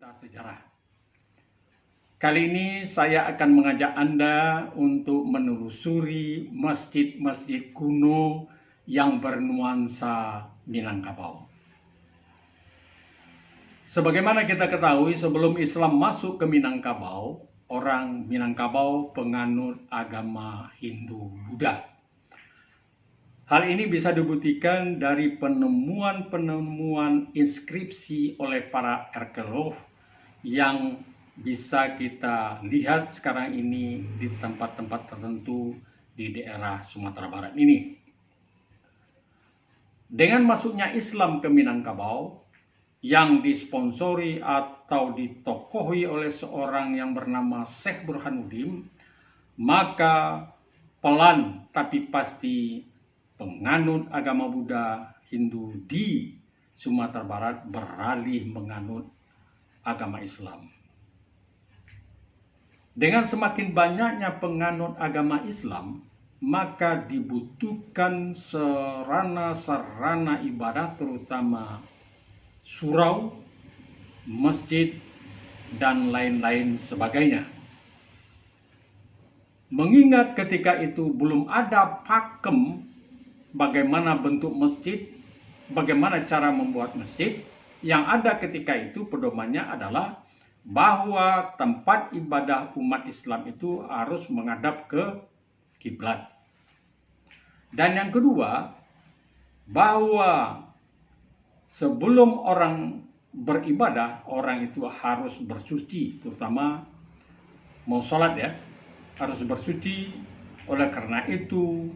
Pecinta sejarah. Kali ini saya akan mengajak Anda untuk menelusuri masjid-masjid kuno yang bernuansa Minangkabau. Sebagaimana kita ketahui, sebelum Islam masuk ke Minangkabau, orang Minangkabau penganut agama Hindu-Buddha. Hal ini bisa dibuktikan dari penemuan-penemuan inskripsi oleh para arkeolog yang bisa kita lihat sekarang ini di tempat-tempat tertentu di daerah Sumatera Barat ini. Dengan masuknya Islam ke Minangkabau yang disponsori atau ditokohi oleh seorang yang bernama Syekh Burhanuddin, maka pelan tapi pasti penganut agama Buddha Hindu di Sumatera Barat beralih menganut agama Islam. Dengan semakin banyaknya penganut agama Islam, maka dibutuhkan sarana-sarana ibadah, terutama surau, masjid, dan lain-lain sebagainya. Mengingat ketika itu belum ada pakem bagaimana bentuk masjid, bagaimana cara membuat masjid, yang ada ketika itu pedomannya adalah bahwa tempat ibadah umat Islam itu harus menghadap ke kiblat. Dan yang kedua, bahwa sebelum orang beribadah, orang itu harus bersuci, terutama mau sholat ya, harus bersuci. Oleh karena itu,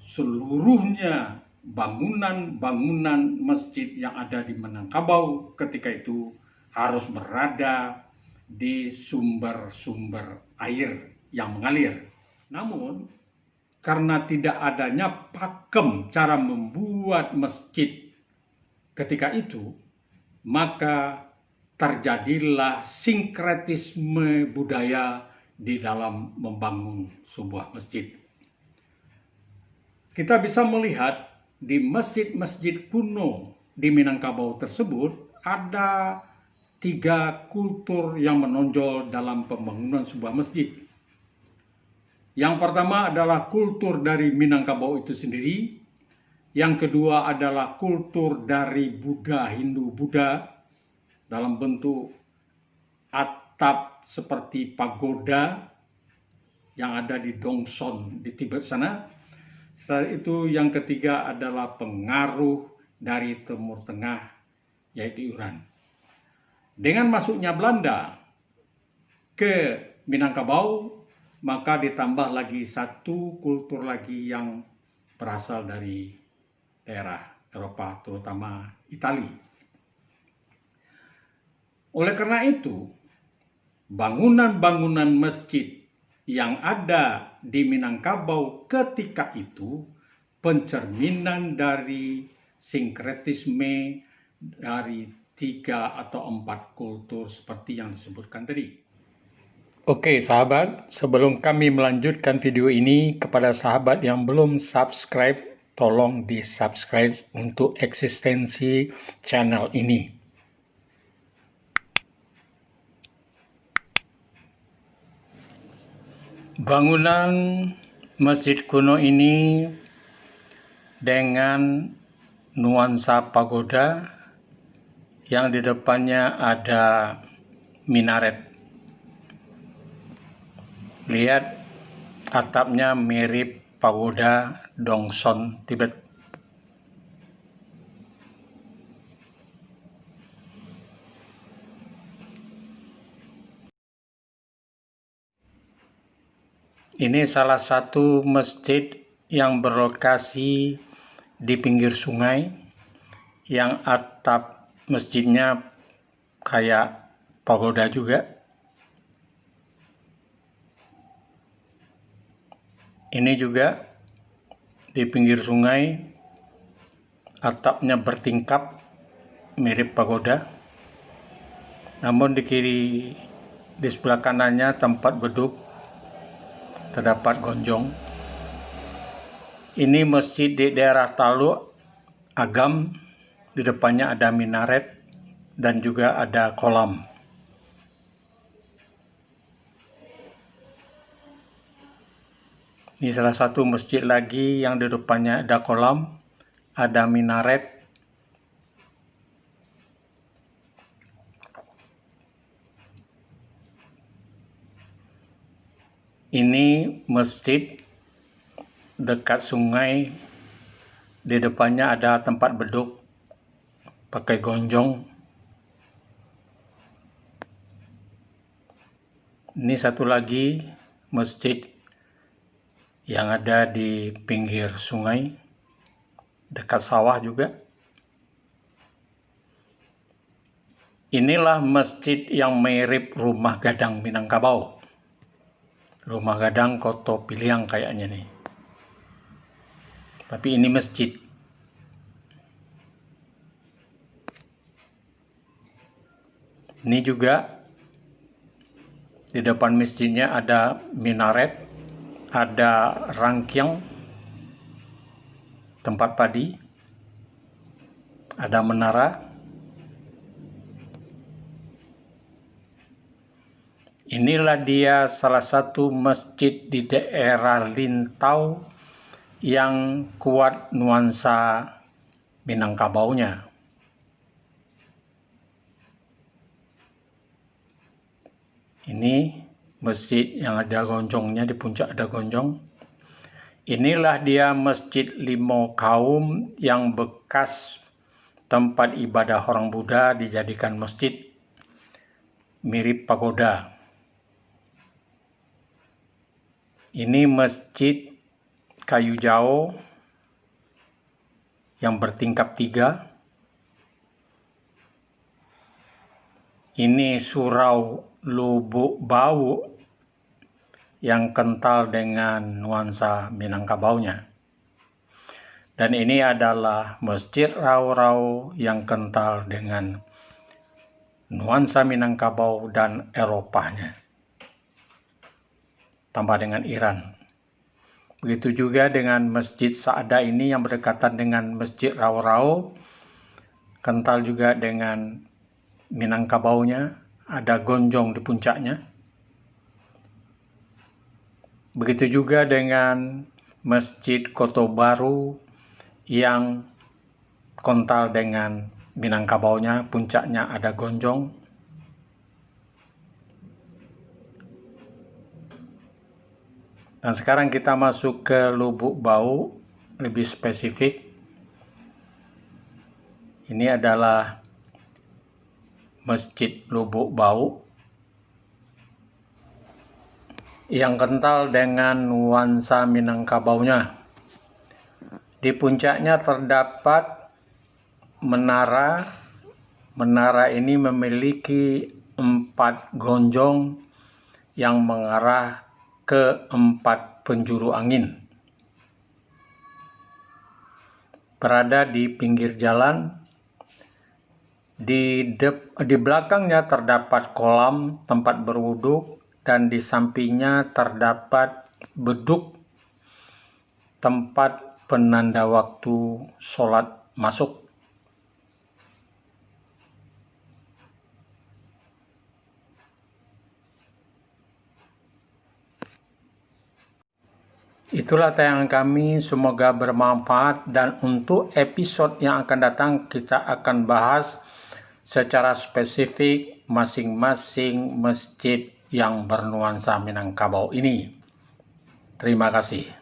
seluruhnya bangunan-bangunan masjid yang ada di Minangkabau ketika itu harus berada di sumber-sumber air yang mengalir. Namun, karena tidak adanya pakem cara membuat masjid ketika itu, maka terjadilah sinkretisme budaya di dalam membangun sebuah masjid. Kita bisa melihat di masjid-masjid kuno di Minangkabau tersebut ada 3 kultur yang menonjol dalam pembangunan sebuah masjid. Yang pertama adalah kultur dari Minangkabau itu sendiri. Yang kedua adalah kultur dari Buddha, Hindu-Buddha dalam bentuk atap seperti pagoda yang ada di Dongson di Tibet sana. Setelah itu yang ketiga adalah pengaruh dari Timur Tengah, yaitu Iran. Dengan masuknya Belanda ke Minangkabau, maka ditambah lagi satu kultur lagi yang berasal dari daerah Eropa, terutama Italia. Oleh karena itu, bangunan-bangunan masjid yang ada di Minangkabau ketika itu pencerminan dari sinkretisme dari 3 atau 4 kultur seperti yang disebutkan tadi. Oke sahabat, sebelum kami melanjutkan video ini, kepada sahabat yang belum subscribe, tolong di-subscribe untuk eksistensi channel ini. Bangunan masjid kuno ini dengan nuansa pagoda yang di depannya ada minaret. Lihat atapnya mirip pagoda Dongson, Tibet. Ini salah satu masjid yang berlokasi di pinggir sungai, yang atap masjidnya kayak pagoda juga. Ini juga di pinggir sungai, atapnya bertingkap mirip pagoda. Namun di sebelah kanannya tempat beduk terdapat gonjong. Ini masjid di daerah Taluk Agam, di depannya ada minaret dan juga ada kolam. Ini salah satu masjid lagi yang di depannya ada kolam, ada minaret. Ini masjid dekat sungai, di depannya ada tempat beduk pakai gonjong. Ini satu lagi masjid yang ada di pinggir sungai, dekat sawah juga. Inilah masjid yang mirip rumah gadang Minangkabau. Rumah gadang Koto Piliang kayaknya nih. Tapi ini masjid. Ini juga di depan masjidnya ada minaret, ada rangkyang, tempat padi, ada menara. Inilah dia salah satu masjid di daerah Lintau yang kuat nuansa Minangkabaunya. Ini masjid yang ada gonjongnya, di puncak ada gonjong. Inilah dia Masjid Limo Kaum yang bekas tempat ibadah orang Buddha dijadikan masjid, mirip pagoda. Ini masjid kayu jauh yang bertingkap 3. Ini surau Lubuk Bau yang kental dengan nuansa Minangkabaunya. Dan ini adalah Masjid Rau-Rau yang kental dengan nuansa Minangkabau dan Eropanya, tambah dengan Iran. Begitu juga dengan Masjid Saada ini yang berdekatan dengan Masjid Rau-Rau, kental juga dengan Minangkabaunya, ada gonjong di puncaknya. Begitu juga dengan Masjid Koto Baru yang kental dengan Minangkabaunya, puncaknya ada gonjong. Dan sekarang kita masuk ke Lubuk Bau, lebih spesifik. Ini adalah Masjid Lubuk Bau yang kental dengan nuansa Minangkabaunya. Di puncaknya terdapat menara. Menara ini memiliki 4 gonjong yang mengarah ke 4 penjuru angin. Berada di pinggir jalan. Di belakangnya terdapat kolam tempat berwuduk, dan di sampingnya terdapat beduk tempat penanda waktu sholat masuk. Itulah tayangan kami, semoga bermanfaat, dan untuk episode yang akan datang kita akan bahas secara spesifik masing-masing masjid yang bernuansa Minangkabau ini. Terima kasih.